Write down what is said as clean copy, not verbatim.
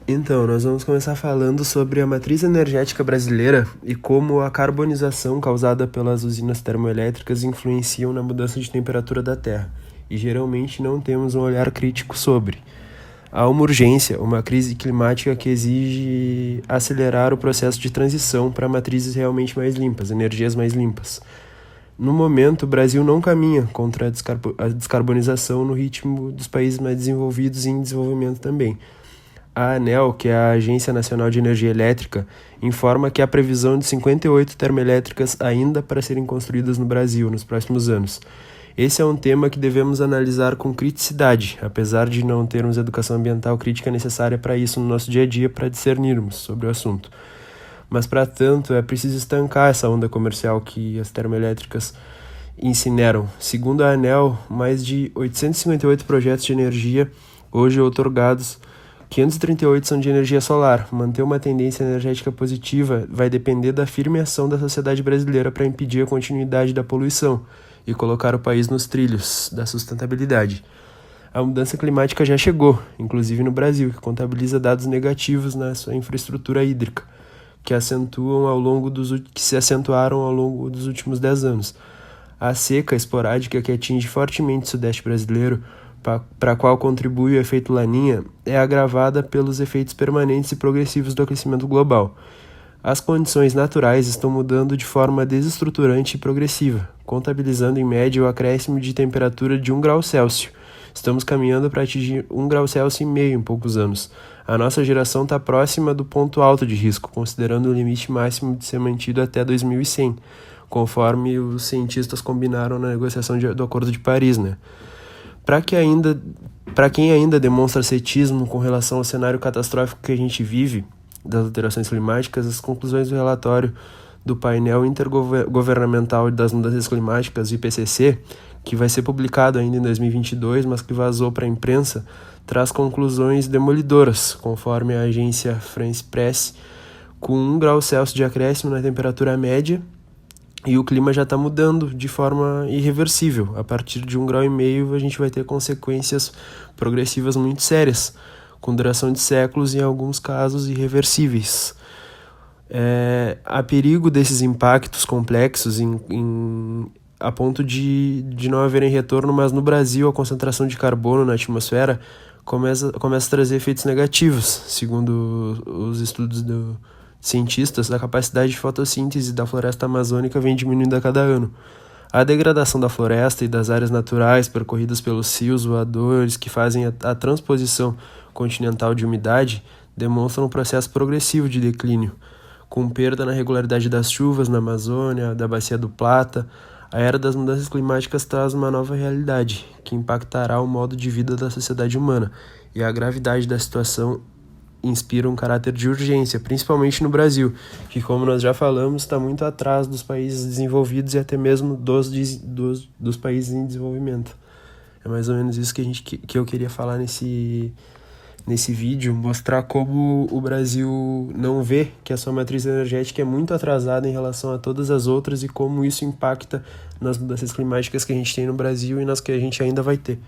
Então, nós vamos começar falando sobre a matriz energética brasileira e como a carbonização causada pelas usinas termoelétricas influenciam na mudança de temperatura da Terra, e geralmente não temos um olhar crítico sobre. Há uma urgência, uma crise climática que exige acelerar o processo de transição para matrizes realmente mais limpas, energias mais limpas. No momento, o Brasil não caminha contra a descarbonização no ritmo dos países mais desenvolvidos e em desenvolvimento também. A ANEEL, que é a Agência Nacional de Energia Elétrica, informa que há previsão de 58 termoelétricas ainda para serem construídas no Brasil nos próximos anos. Esse é um tema que devemos analisar com criticidade, apesar de não termos educação ambiental crítica necessária para isso no nosso dia a dia para discernirmos sobre o assunto. Mas, para tanto, é preciso estancar essa onda comercial que as termoelétricas incineram. Segundo a ANEEL, mais de 858 projetos de energia hoje outorgados, 538 são de energia solar. Manter uma tendência energética positiva vai depender da firme ação da sociedade brasileira para impedir a continuidade da poluição e colocar o país nos trilhos da sustentabilidade. A mudança climática já chegou, inclusive no Brasil, que contabiliza dados negativos na sua infraestrutura hídrica, que se acentuaram ao longo dos últimos 10 anos. A seca esporádica que atinge fortemente o sudeste brasileiro, para a qual contribui o efeito Laninha, é agravada pelos efeitos permanentes e progressivos do aquecimento global. As condições naturais estão mudando de forma desestruturante e progressiva, contabilizando em média o acréscimo de temperatura de 1 grau Celsius. Estamos caminhando para atingir 1,5 grau Celsius em poucos anos. A nossa geração está próxima do ponto alto de risco, considerando o limite máximo de ser mantido até 2100, conforme os cientistas combinaram na negociação do Acordo de Paris, né? Para quem ainda demonstra ceticismo com relação ao cenário catastrófico que a gente vive, das alterações climáticas, as conclusões do relatório do painel intergovernamental das mudanças climáticas, IPCC, que vai ser publicado ainda em 2022, mas que vazou para a imprensa, traz conclusões demolidoras, conforme a agência France Press, com 1 grau Celsius de acréscimo na temperatura média, e o clima já está mudando de forma irreversível. A partir de 1,5 grau a gente vai ter consequências progressivas muito sérias, com duração de séculos e, em alguns casos, irreversíveis. Há perigo desses impactos complexos a ponto de não haverem retorno, mas no Brasil a concentração de carbono na atmosfera começa a trazer efeitos negativos. Segundo os estudos cientistas, a capacidade de fotossíntese da floresta amazônica vem diminuindo a cada ano. A degradação da floresta e das áreas naturais percorridas pelos rios voadores que fazem a transposição continental de umidade demonstram um processo progressivo de declínio, com perda na regularidade das chuvas na Amazônia, da Bacia do Plata. A era das mudanças climáticas traz uma nova realidade, que impactará o modo de vida da sociedade humana, e a gravidade da situação inspira um caráter de urgência, principalmente no Brasil, que, como nós já falamos, está muito atrás dos países desenvolvidos e até mesmo dos países em desenvolvimento. É mais ou menos isso que eu queria falar nesse vídeo, mostrar como o Brasil não vê que a sua matriz energética é muito atrasada em relação a todas as outras e como isso impacta nas mudanças climáticas que a gente tem no Brasil e nas que a gente ainda vai ter.